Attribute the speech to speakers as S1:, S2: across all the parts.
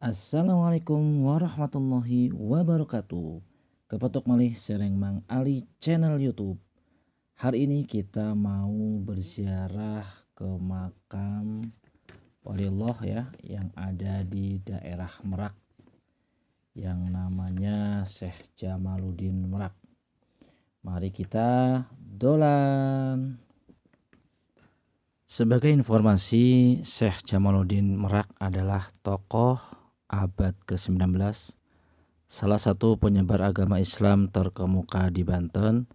S1: Assalamualaikum warahmatullahi wabarakatuh. Kepetuk malih sereng Mang Ali channel YouTube. Hari ini kita mau berziarah ke makam waliullah ya yang ada di daerah Merak yang namanya Syekh Jamaluddin Merak. Mari kita dolan. Sebagai informasi, Syekh Jamaluddin Merak adalah tokoh abad ke-19, salah satu penyebar agama Islam terkemuka di Banten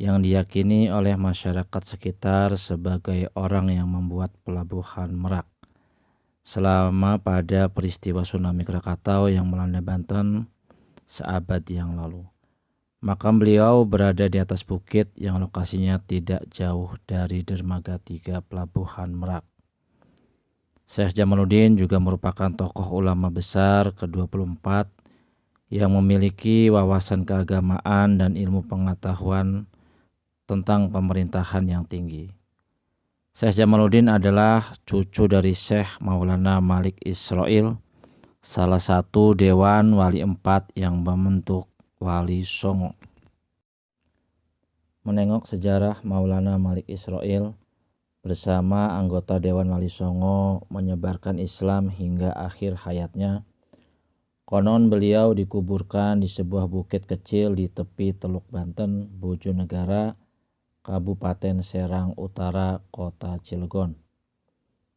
S1: yang diyakini oleh masyarakat sekitar sebagai orang yang membuat pelabuhan Merak selama pada peristiwa tsunami Krakatau yang melanda Banten seabad yang lalu. Makam beliau berada di atas bukit yang lokasinya tidak jauh dari dermaga 3 Pelabuhan Merak. Syekh Jamaluddin juga merupakan tokoh ulama besar ke-24 yang memiliki wawasan keagamaan dan ilmu pengetahuan tentang pemerintahan yang tinggi. Syekh Jamaluddin adalah cucu dari Syekh Maulana Malik Israil, salah satu dewan wali 4 yang membentuk Wali Songo. Menengok sejarah Maulana Malik Israil bersama anggota Dewan Wali Songo menyebarkan Islam hingga akhir hayatnya. Konon beliau dikuburkan di sebuah bukit kecil di tepi Teluk Banten, Bojonegara, Kabupaten Serang Utara, Kota Cilegon.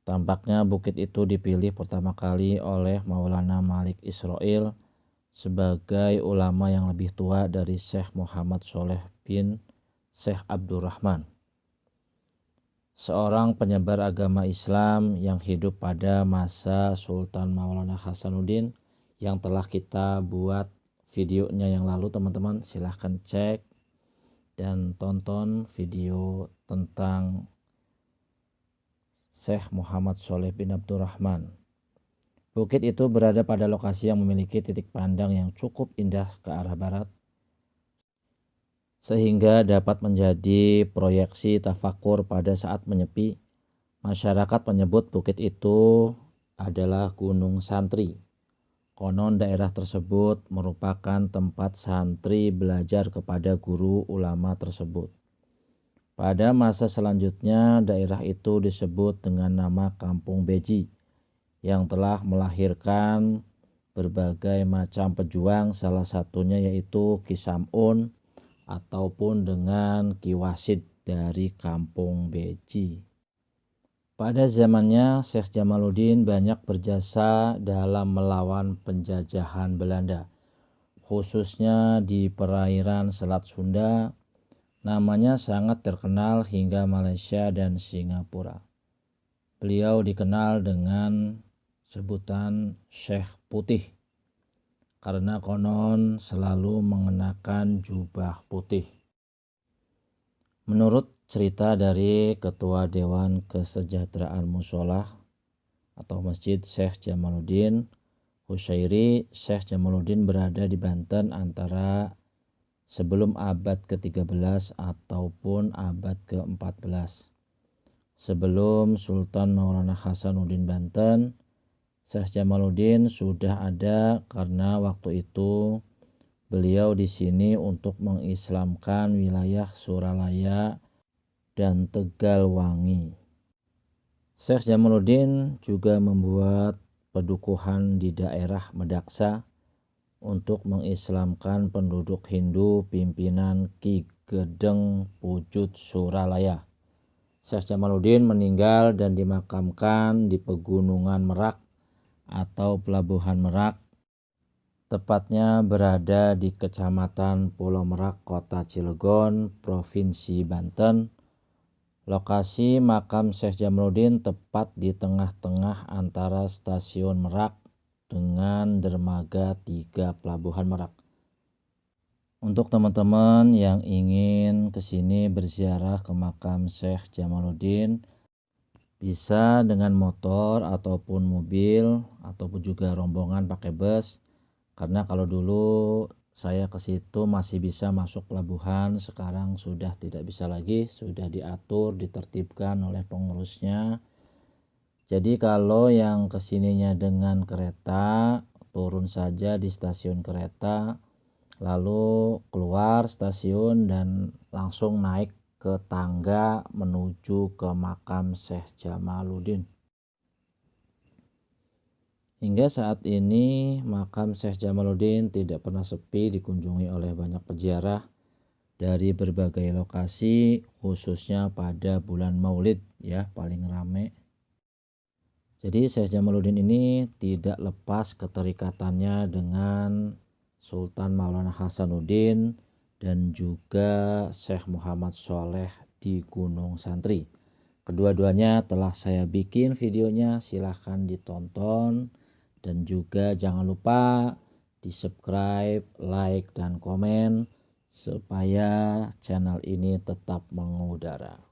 S1: Tampaknya bukit itu dipilih pertama kali oleh Maulana Malik Israil sebagai ulama yang lebih tua dari Syekh Muhammad Soleh bin Syekh Abdurrahman, seorang penyebar agama Islam yang hidup pada masa Sultan Maulana Hasanuddin yang telah kita buat videonya yang lalu. Teman-teman silahkan cek dan tonton video tentang Syekh Muhammad Soleh bin Abdurrahman. Bukit itu berada pada lokasi yang memiliki titik pandang yang cukup indah ke arah barat, sehingga dapat menjadi proyeksi tafakur pada saat menyepi. Masyarakat menyebut bukit itu adalah Gunung Santri. Konon daerah tersebut merupakan tempat santri belajar kepada guru ulama tersebut. Pada masa selanjutnya daerah itu disebut dengan nama Kampung Beji yang telah melahirkan berbagai macam pejuang, salah satunya yaitu Ki Samun ataupun dengan Ki Wasid dari Kampung Beji. Pada zamannya Syekh Jamaluddin banyak berjasa dalam melawan penjajahan Belanda, khususnya di perairan Selat Sunda. Namanya sangat terkenal hingga Malaysia dan Singapura. Beliau dikenal dengan sebutan Syekh Putih karena konon selalu mengenakan jubah putih. Menurut cerita dari Ketua Dewan Kesejahteraan Musholah atau Masjid Syekh Jamaluddin Husairi, Syekh Jamaluddin berada di Banten antara sebelum abad ke-13 ataupun abad ke-14. Sebelum Sultan Maulana Hasanuddin Banten, Syekh Jamaluddin sudah ada karena waktu itu beliau di sini untuk mengislamkan wilayah Suralaya dan Tegalwangi. Syekh Jamaluddin juga membuat pedukuhan di daerah Medaksa untuk mengislamkan penduduk Hindu pimpinan Ki Gedeng Pujut Suralaya. Syekh Jamaluddin meninggal dan dimakamkan di Pegunungan Merak atau Pelabuhan Merak, tepatnya berada di Kecamatan Pulau Merak, Kota Cilegon, Provinsi Banten. Lokasi makam Syekh Jamaluddin tepat di tengah-tengah antara Stasiun Merak dengan dermaga 3 Pelabuhan Merak. Untuk teman-teman yang ingin kesini berziarah ke makam Syekh Jamaluddin, bisa dengan motor ataupun mobil ataupun juga rombongan pakai bus. Karena kalau dulu saya ke situ masih bisa masuk pelabuhan, sekarang sudah tidak bisa lagi, sudah diatur, ditertibkan oleh pengurusnya. Jadi kalau yang kesininya dengan kereta, turun saja di stasiun kereta, lalu keluar stasiun dan langsung naik ke tangga menuju ke makam Syekh Jamaluddin. Hingga saat ini makam Syekh Jamaluddin tidak pernah sepi dikunjungi oleh banyak peziarah dari berbagai lokasi, khususnya pada bulan Maulid ya, paling rame. Jadi Syekh Jamaluddin ini tidak lepas keterikatannya dengan Sultan Maulana Hasanuddin dan juga Syekh Muhammad Sholeh di Gunung Santri. Kedua-duanya telah saya bikin videonya, silahkan ditonton dan juga jangan lupa di subscribe, like, dan komen supaya channel ini tetap mengudara.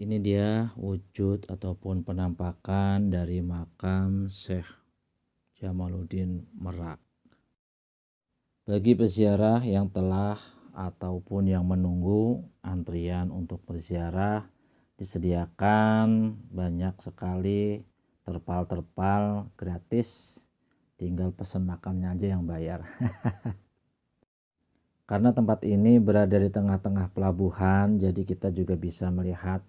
S1: Ini dia wujud ataupun penampakan dari makam Syekh Jamaluddin Merak. Bagi peziarah yang telah ataupun yang menunggu antrian untuk berziarah, disediakan banyak sekali terpal-terpal gratis, tinggal pesen makannya aja yang bayar. Karena tempat ini berada di tengah-tengah pelabuhan, jadi kita juga bisa melihat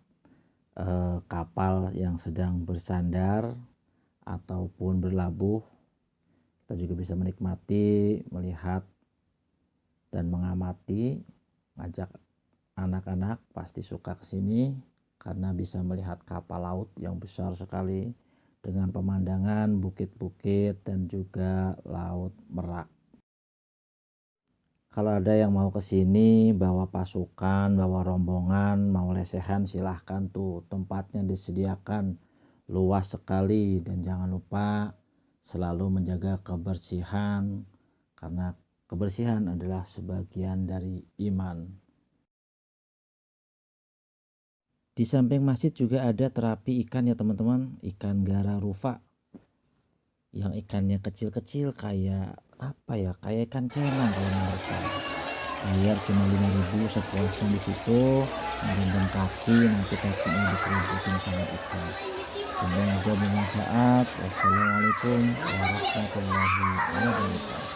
S1: kapal yang sedang bersandar ataupun berlabuh. Kita juga bisa menikmati, melihat, dan mengamati. Ngajak anak-anak pasti suka ke sini karena bisa melihat kapal laut yang besar sekali dengan pemandangan bukit-bukit dan juga Laut Merak. Kalau ada yang mau ke sini bawa pasukan, bawa rombongan, mau lesehan, silahkan tuh, tempatnya disediakan luas sekali. Dan jangan lupa selalu menjaga kebersihan, karena kebersihan adalah sebagian dari iman. Di samping masjid juga ada terapi ikan ya teman-teman, ikan gara rufa, yang ikannya kecil-kecil kayak apa ya, kayak ikan celang kalau menurut saya. Bayar cuma 5.000 sepuasnya di situ, merendam kaki, nanti kakinya dikerubutin sama ikan. Semoga bermanfaat. Wassalamualaikum warahmatullahi wabarakatuh.